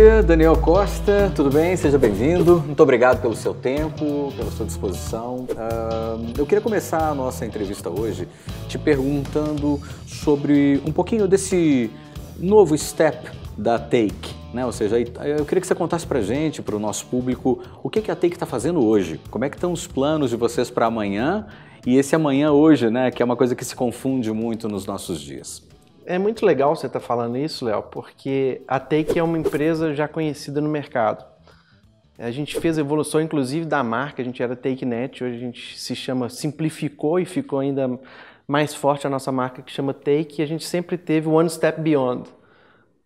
dia, Daniel Costa, tudo bem? Seja bem-vindo. Muito obrigado pelo seu tempo, pela sua disposição. Eu queria começar a nossa entrevista hoje te perguntando sobre um pouquinho desse novo step da Take, né? Ou seja, eu queria que você contasse pra gente, para o nosso público, o que a Take está fazendo hoje, como é que estão os planos de vocês para amanhã e esse amanhã hoje, né? Que é uma coisa que se confunde muito nos nossos dias. É muito legal você estar falando isso, Léo, porque a Take é uma empresa já conhecida no mercado. A gente fez evolução, inclusive, da marca, a gente era TakeNet, hoje a gente simplificou e ficou ainda mais forte a nossa marca que chama Take, e a gente sempre teve One Step Beyond.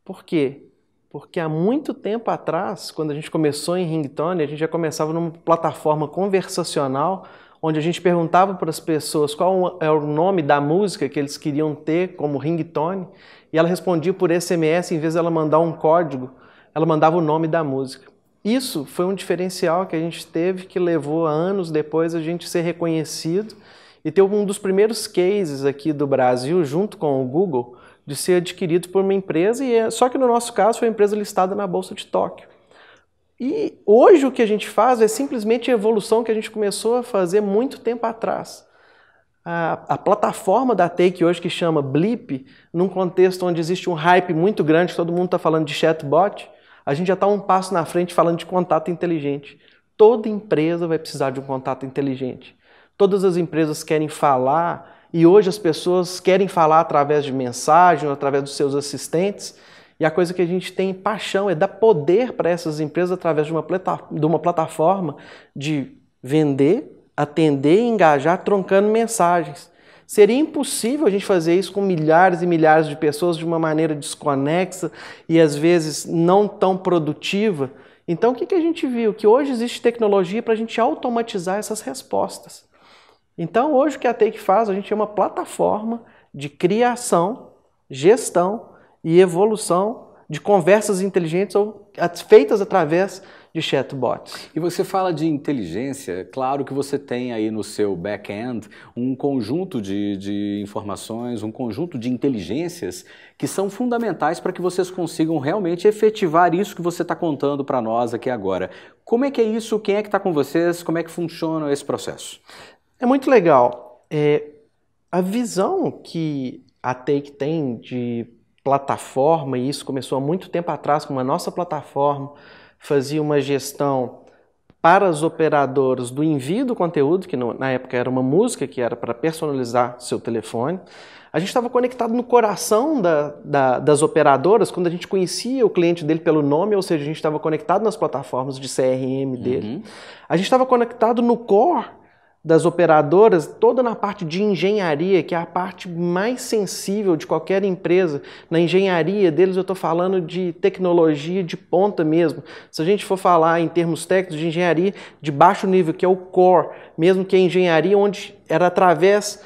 Por quê? Porque há muito tempo atrás, quando a gente começou em Ringtone, a gente já começava numa plataforma conversacional, onde a gente perguntava para as pessoas qual é o nome da música que eles queriam ter como ringtone, e ela respondia por SMS, em vez de ela mandar um código, ela mandava o nome da música. Isso foi um diferencial que a gente teve, que levou a anos depois a gente ser reconhecido e ter um dos primeiros cases aqui do Brasil, junto com o Google, de ser adquirido por uma empresa, só que no nosso caso foi uma empresa listada na Bolsa de Tóquio. E hoje o que a gente faz é simplesmente a evolução que a gente começou a fazer muito tempo atrás. A plataforma da Take hoje, que chama Blip, num contexto onde existe um hype muito grande, todo mundo está falando de chatbot, a gente já está um passo na frente falando de contato inteligente. Toda empresa vai precisar de um contato inteligente. Todas as empresas querem falar, e hoje as pessoas querem falar através de mensagem, ou através dos seus assistentes. E a coisa que a gente tem paixão é dar poder para essas empresas através de uma plataforma de vender, atender e engajar trocando mensagens. Seria impossível a gente fazer isso com milhares e milhares de pessoas de uma maneira desconexa e às vezes não tão produtiva. Então o que a gente viu? Que hoje existe tecnologia para a gente automatizar essas respostas. Então hoje o que a Take faz, a gente é uma plataforma de criação, gestão e evolução de conversas inteligentes ou feitas através de chatbots. E você fala de inteligência, claro que você tem aí no seu back-end um conjunto de informações, um conjunto de inteligências que são fundamentais para que vocês consigam realmente efetivar isso que você está contando para nós aqui agora. Como é que é isso? Quem é que está com vocês? Como é que funciona esse processo? É muito legal. A visão que a Take tem de plataforma, e isso começou há muito tempo atrás, com a nossa plataforma, fazia uma gestão para as operadoras do envio do conteúdo, que na época era uma música, que era para personalizar seu telefone. A gente estava conectado no coração das operadoras, quando a gente conhecia o cliente dele pelo nome, ou seja, a gente estava conectado nas plataformas de CRM dele. A gente estava conectado no core das operadoras, toda na parte de engenharia, que é a parte mais sensível de qualquer empresa. Na engenharia deles eu estou falando de tecnologia de ponta mesmo. Se a gente for falar em termos técnicos de engenharia de baixo nível, que é o core, mesmo que é engenharia onde era através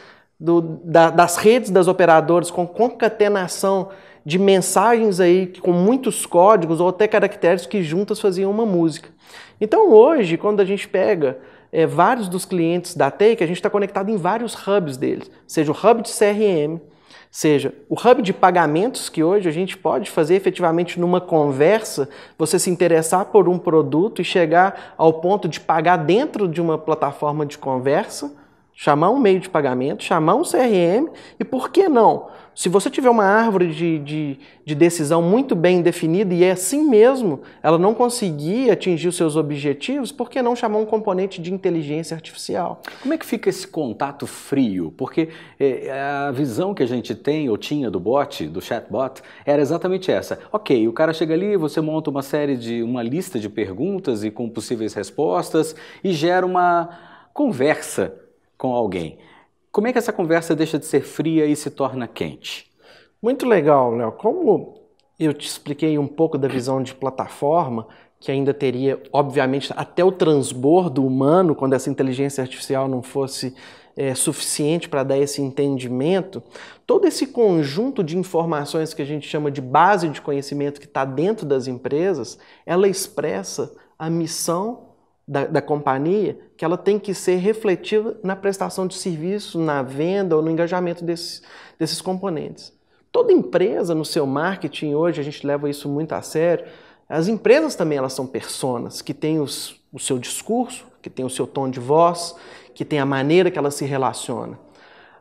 das redes das operadoras, com concatenação de mensagens aí com muitos códigos ou até caracteres que juntas faziam uma música. Então hoje, quando a gente pega vários dos clientes da Take, a gente está conectado em vários hubs deles, seja o hub de CRM, seja o hub de pagamentos, que hoje a gente pode fazer efetivamente numa conversa, você se interessar por um produto e chegar ao ponto de pagar dentro de uma plataforma de conversa, chamar um meio de pagamento, chamar um CRM e por que não? Se você tiver uma árvore de decisão muito bem definida e é assim mesmo, ela não conseguir atingir os seus objetivos, por que não chamar um componente de inteligência artificial? Como é que fica esse contato frio? Porque a visão que a gente tem, ou tinha do bot, do chatbot, era exatamente essa. Ok, o cara chega ali, você monta uma lista de perguntas e com possíveis respostas e gera uma conversa com alguém. Como é que essa conversa deixa de ser fria e se torna quente? Muito legal, Léo. Como eu te expliquei um pouco da visão de plataforma, que ainda teria, obviamente, até o transbordo humano, quando essa inteligência artificial não fosse suficiente para dar esse entendimento, todo esse conjunto de informações que a gente chama de base de conhecimento que está dentro das empresas, ela expressa a missão da companhia, que ela tem que ser refletida na prestação de serviço, na venda ou no engajamento desses componentes. Toda empresa no seu marketing hoje, a gente leva isso muito a sério, As empresas também elas são personas, que têm o seu discurso, que têm o seu tom de voz, que têm a maneira que elas se relacionam.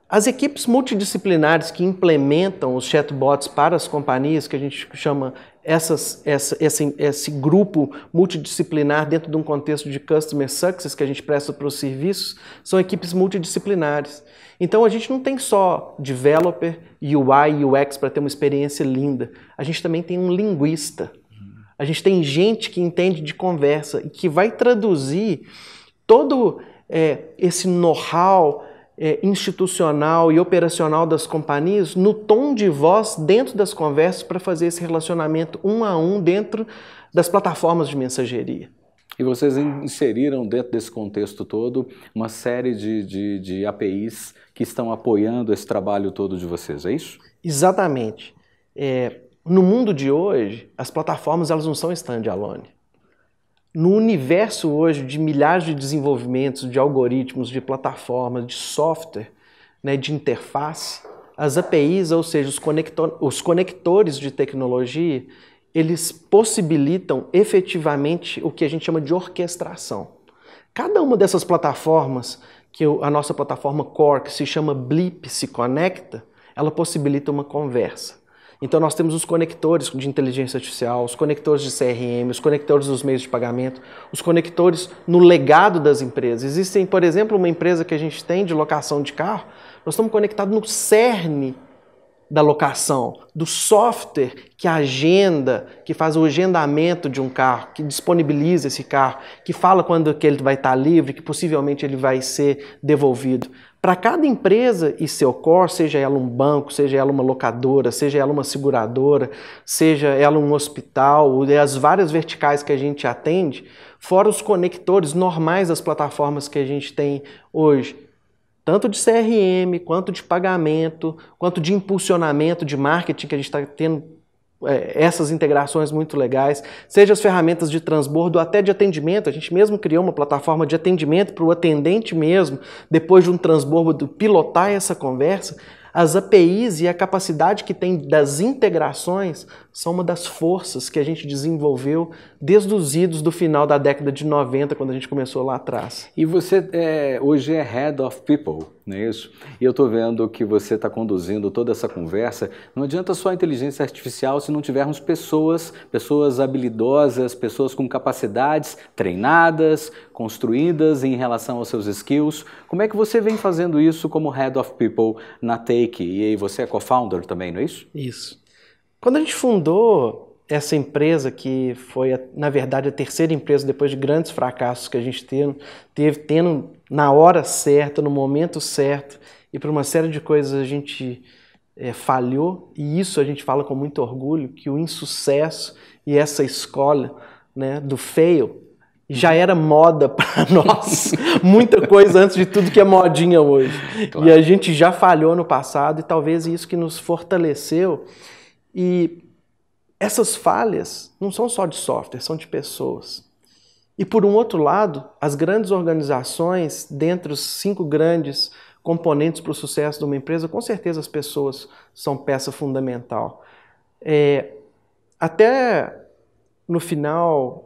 As equipes multidisciplinares que implementam os chatbots para as companhias, que a gente chama esse grupo multidisciplinar dentro de um contexto de Customer Success que a gente presta para os serviços, são equipes multidisciplinares. Então a gente não tem só developer, UI e UX para ter uma experiência linda, a gente também tem um linguista. A gente tem gente que entende de conversa e que vai traduzir todo esse know-how institucional e operacional das companhias no tom de voz dentro das conversas para fazer esse relacionamento um a um dentro das plataformas de mensageria. E vocês inseriram dentro desse contexto todo uma série de APIs que estão apoiando esse trabalho todo de vocês, é isso? Exatamente. No mundo de hoje, as plataformas elas não são standalone. No universo hoje de milhares de desenvolvimentos, de algoritmos, de plataformas, de software, né, de interface, as APIs, ou seja, os conectores de tecnologia, eles possibilitam efetivamente o que a gente chama de orquestração. Cada uma dessas plataformas, que a nossa plataforma core, que se chama Blip, se conecta, ela possibilita uma conversa. Então nós temos os conectores de inteligência artificial, os conectores de CRM, os conectores dos meios de pagamento, os conectores no legado das empresas. Existem, por exemplo, uma empresa que a gente tem de locação de carro, nós estamos conectados no cerne da locação, do software que agenda, que faz o agendamento de um carro, que disponibiliza esse carro, que fala quando que ele vai estar livre, que possivelmente ele vai ser devolvido. Para cada empresa e seu core, seja ela um banco, seja ela uma locadora, seja ela uma seguradora, seja ela um hospital, as várias verticais que a gente atende, fora os conectores normais das plataformas que a gente tem hoje, tanto de CRM, quanto de pagamento, quanto de impulsionamento de marketing, que a gente está tendo essas integrações muito legais, seja as ferramentas de transbordo, até de atendimento. A gente mesmo criou uma plataforma de atendimento para o atendente mesmo, depois de um transbordo, pilotar essa conversa. As APIs e a capacidade que tem das integrações são uma das forças que a gente desenvolveu desde os idos do final da década de 90, quando a gente começou lá atrás. E você hoje é Head of People, não é isso? E eu estou vendo que você está conduzindo toda essa conversa. Não adianta só a inteligência artificial se não tivermos pessoas habilidosas, pessoas com capacidades treinadas, construídas em relação aos seus skills. Como é que você vem fazendo isso como Head of People na Take? E aí você é co-founder também, não é isso? Isso. Quando a gente fundou essa empresa, que foi, na verdade, a terceira empresa depois de grandes fracassos que a gente teve tendo na hora certa, no momento certo, e por uma série de coisas a gente falhou, e isso a gente fala com muito orgulho, que o insucesso e essa escola, né, do fail já era moda para nós, muita coisa antes de tudo que é modinha hoje. Claro. E a gente já falhou no passado, e talvez isso que nos fortaleceu. E essas falhas não são só de software, são de pessoas. E por um outro lado, as grandes organizações, dentre os 5 grandes componentes para o sucesso de uma empresa, com certeza as pessoas são peça fundamental. Até no final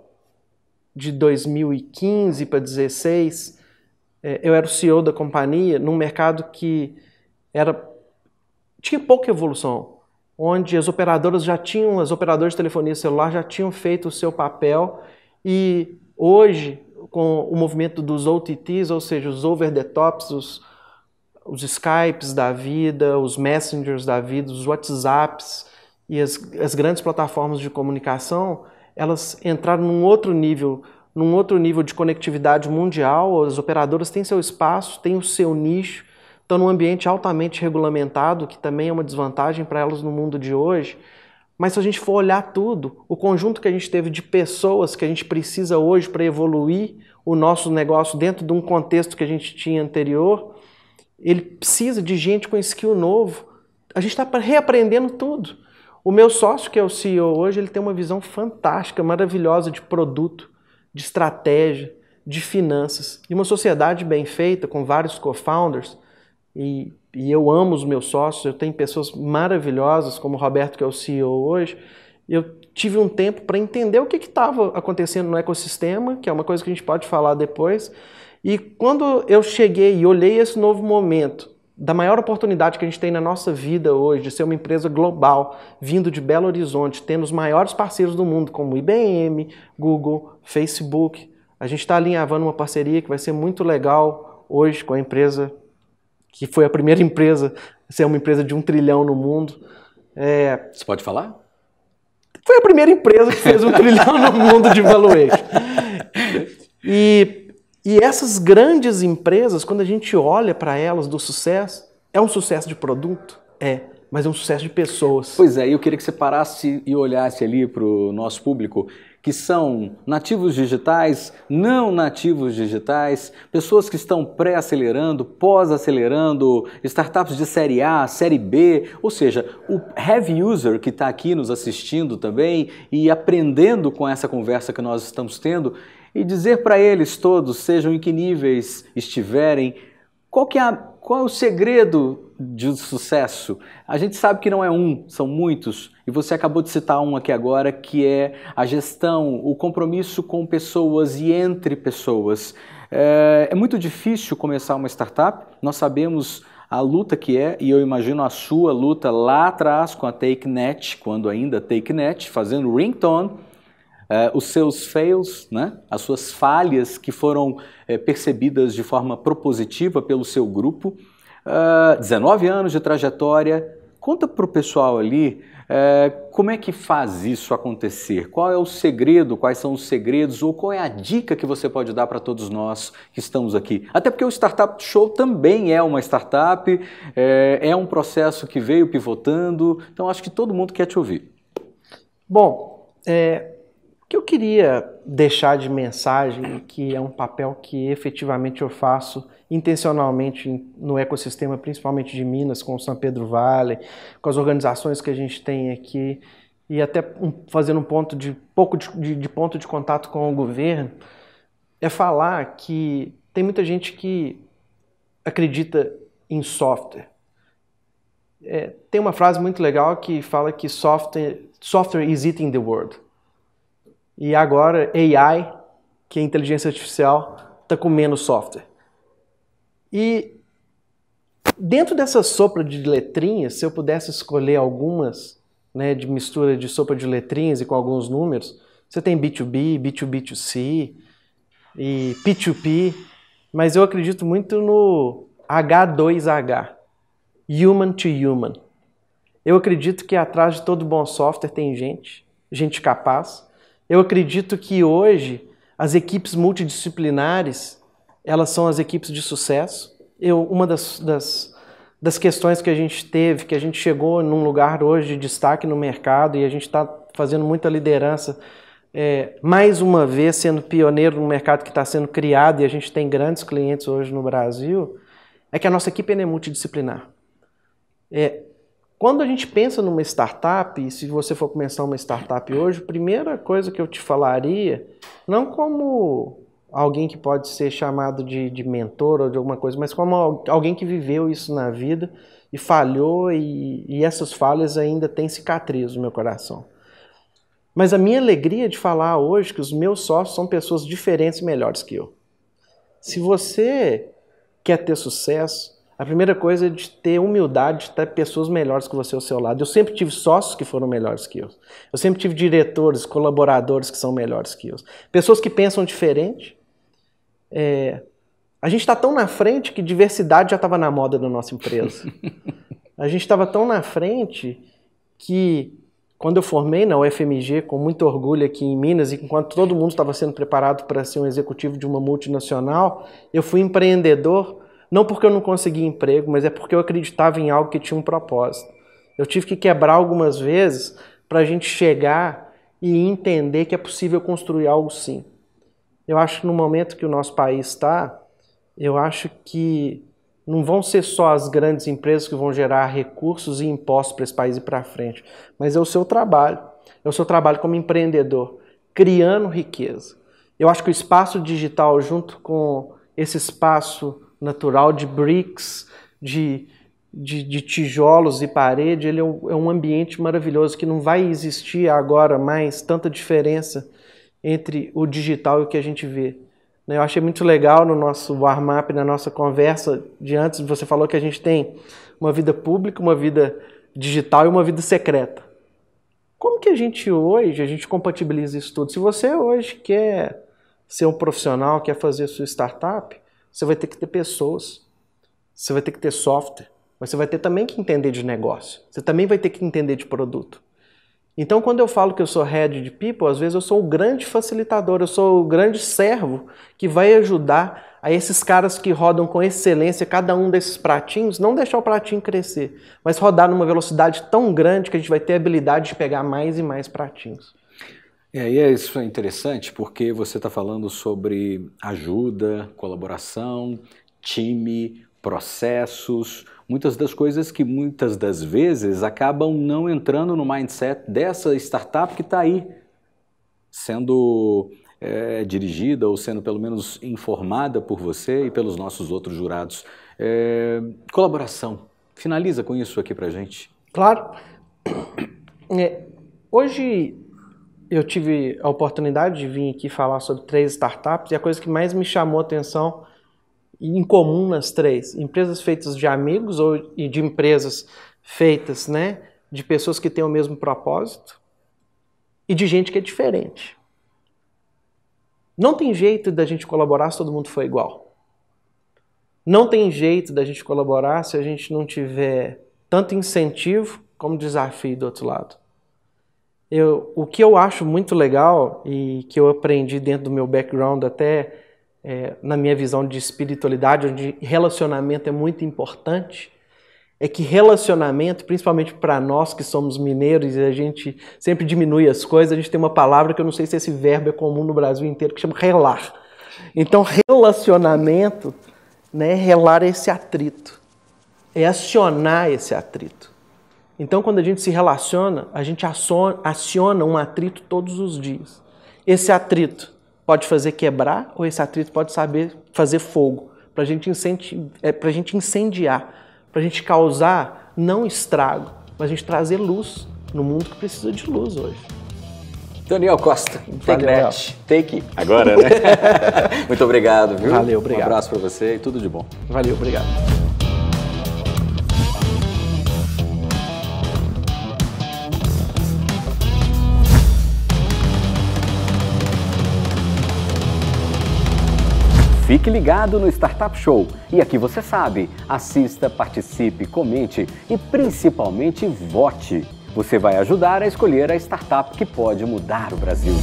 de 2015 para 2016, eu era o CEO da companhia num mercado que tinha pouca evolução, onde as operadoras de telefonia celular já tinham feito o seu papel, e hoje, com o movimento dos OTTs, ou seja, os over-the-tops, os Skypes da vida, os Messengers da vida, os WhatsApps e as grandes plataformas de comunicação, elas entraram num outro nível de conectividade mundial. As operadoras têm seu espaço, têm o seu nicho, estão num ambiente altamente regulamentado, que também é uma desvantagem para elas no mundo de hoje. Mas se a gente for olhar tudo, o conjunto que a gente teve de pessoas que a gente precisa hoje para evoluir o nosso negócio dentro de um contexto que a gente tinha anterior, ele precisa de gente com skill novo. A gente está reaprendendo tudo. O meu sócio, que é o CEO hoje, ele tem uma visão fantástica, maravilhosa de produto, de estratégia, de finanças. E uma sociedade bem feita, com vários co-founders, e eu amo os meus sócios, eu tenho pessoas maravilhosas, como o Roberto, que é o CEO hoje, eu tive um tempo para entender o que estava acontecendo no ecossistema, que é uma coisa que a gente pode falar depois. E quando eu cheguei e olhei esse novo momento, da maior oportunidade que a gente tem na nossa vida hoje, de ser uma empresa global, vindo de Belo Horizonte, tendo os maiores parceiros do mundo, como IBM, Google, Facebook. A gente está alinhavando uma parceria que vai ser muito legal hoje com a empresa que foi a primeira empresa a ser uma empresa de 1 trilhão no mundo. Você pode falar? Foi a primeira empresa que fez 1 trilhão no mundo de valuation. E essas grandes empresas, quando a gente olha para elas do sucesso, é um sucesso de produto? Mas é um sucesso de pessoas. Pois é, eu queria que você parasse e olhasse ali para o nosso público, que são nativos digitais, não nativos digitais, pessoas que estão pré-acelerando, pós-acelerando, startups de série A, série B, ou seja, o heavy user que está aqui nos assistindo também e aprendendo com essa conversa que nós estamos tendo, e dizer para eles todos, sejam em que níveis estiverem, qual é o segredo de sucesso? A gente sabe que não é um, são muitos, e você acabou de citar um aqui agora, que é a gestão, o compromisso com pessoas e entre pessoas. É muito difícil começar uma startup, nós sabemos a luta que é, e eu imagino a sua luta lá atrás com a TakeNet, quando ainda TakeNet, fazendo ringtone, os seus fails, né? As suas falhas que foram percebidas de forma propositiva pelo seu grupo, 19 anos de trajetória. Conta para o pessoal ali como é que faz isso acontecer, qual é o segredo, quais são os segredos ou qual é a dica que você pode dar para todos nós que estamos aqui. Até porque o Startup Show também é uma startup, é um processo que veio pivotando, então acho que todo mundo quer te ouvir. Bom, o que eu queria deixar de mensagem, que é um papel que efetivamente eu faço intencionalmente no ecossistema, principalmente de Minas, com o São Pedro Vale, com as organizações que a gente tem aqui, e até fazendo um ponto de ponto de contato com o governo, é falar que tem muita gente que acredita em software. Tem uma frase muito legal que fala que software is eating the world. E agora AI, que é inteligência artificial, está comendo software. E dentro dessa sopa de letrinhas, se eu pudesse escolher algumas, né, de mistura de sopa de letrinhas e com alguns números, você tem B2B, B2B2C e P2P, mas eu acredito muito no H2H, Human to Human. Eu acredito que atrás de todo bom software tem gente capaz. Eu acredito que hoje as equipes multidisciplinares, elas são as equipes de sucesso. Uma das questões que a gente teve, que a gente chegou num lugar hoje de destaque no mercado e a gente está fazendo muita liderança, mais uma vez sendo pioneiro no mercado que está sendo criado e a gente tem grandes clientes hoje no Brasil, é que a nossa equipe é multidisciplinar. Quando a gente pensa numa startup, e se você for começar uma startup hoje, a primeira coisa que eu te falaria, não como alguém que pode ser chamado de mentor ou de alguma coisa, mas como alguém que viveu isso na vida e falhou e essas falhas ainda têm cicatriz no meu coração. Mas a minha alegria de falar hoje que os meus sócios são pessoas diferentes e melhores que eu. Se você quer ter sucesso, a primeira coisa é de ter humildade de ter pessoas melhores que você ao seu lado. Eu sempre tive sócios que foram melhores que eu. Eu sempre tive diretores, colaboradores que são melhores que eu. Pessoas que pensam diferente. A gente está tão na frente que diversidade já estava na moda da nossa empresa. A gente estava tão na frente que quando eu formei na UFMG, com muito orgulho aqui em Minas, e enquanto todo mundo estava sendo preparado para ser um executivo de uma multinacional, eu fui empreendedor. Não porque eu não consegui emprego, mas é porque eu acreditava em algo que tinha um propósito. Eu tive que quebrar algumas vezes para a gente chegar e entender que é possível construir algo sim. Eu acho que no momento que o nosso país está, eu acho que não vão ser só as grandes empresas que vão gerar recursos e impostos para esse país ir para frente, mas é o seu trabalho. É o seu trabalho como empreendedor, criando riqueza. Eu acho que o espaço digital, junto com esse espaço natural de BRICS, de de tijolos e parede, ele é um ambiente maravilhoso, que não vai existir agora mais tanta diferença entre o digital e o que a gente vê. Eu achei muito legal no nosso warm-up, na nossa conversa de antes, você falou que a gente tem uma vida pública, uma vida digital e uma vida secreta. Como que a gente compatibiliza isso tudo? Se você hoje quer ser um profissional, quer fazer sua startup, você vai ter que ter pessoas, você vai ter que ter software, mas você vai ter também que entender de negócio, você também vai ter que entender de produto. Então, quando eu falo que eu sou head de people, às vezes eu sou o grande facilitador, eu sou o grande servo que vai ajudar a esses caras que rodam com excelência cada um desses pratinhos, não deixar o pratinho crescer, mas rodar numa velocidade tão grande que a gente vai ter a habilidade de pegar mais e mais pratinhos. Isso é interessante porque você está falando sobre ajuda, colaboração, time, processos, muitas das coisas que muitas das vezes acabam não entrando no mindset dessa startup que está aí sendo dirigida ou sendo pelo menos informada por você e pelos nossos outros jurados. Colaboração. Finaliza com isso aqui pra gente. Claro. Hoje eu tive a oportunidade de vir aqui falar sobre 3 startups e a coisa que mais me chamou a atenção em comum nas 3, empresas feitas de amigos e de empresas feitas, de pessoas que têm o mesmo propósito e de gente que é diferente. Não tem jeito da gente colaborar se todo mundo for igual. Não tem jeito da gente colaborar se a gente não tiver tanto incentivo como desafio do outro lado. O que eu acho muito legal e que eu aprendi dentro do meu background até na minha visão de espiritualidade, onde relacionamento é muito importante, é que relacionamento, principalmente para nós que somos mineiros e a gente sempre diminui as coisas, a gente tem uma palavra que eu não sei se esse verbo é comum no Brasil inteiro, que chama relar. Então, relacionamento, relar é esse atrito, é acionar esse atrito. Então, quando a gente se relaciona, a gente aciona um atrito todos os dias. Esse atrito pode fazer quebrar ou esse atrito pode saber fazer fogo, para a gente incendiar, para a gente causar não estrago, mas a gente trazer luz no mundo que precisa de luz hoje. Daniel Costa, Take agora, né? Muito obrigado, viu? Valeu, obrigado. Um abraço para você e tudo de bom. Valeu, obrigado. Fique ligado no Startup Show. E aqui você sabe, assista, participe, comente e principalmente vote. Você vai ajudar a escolher a startup que pode mudar o Brasil.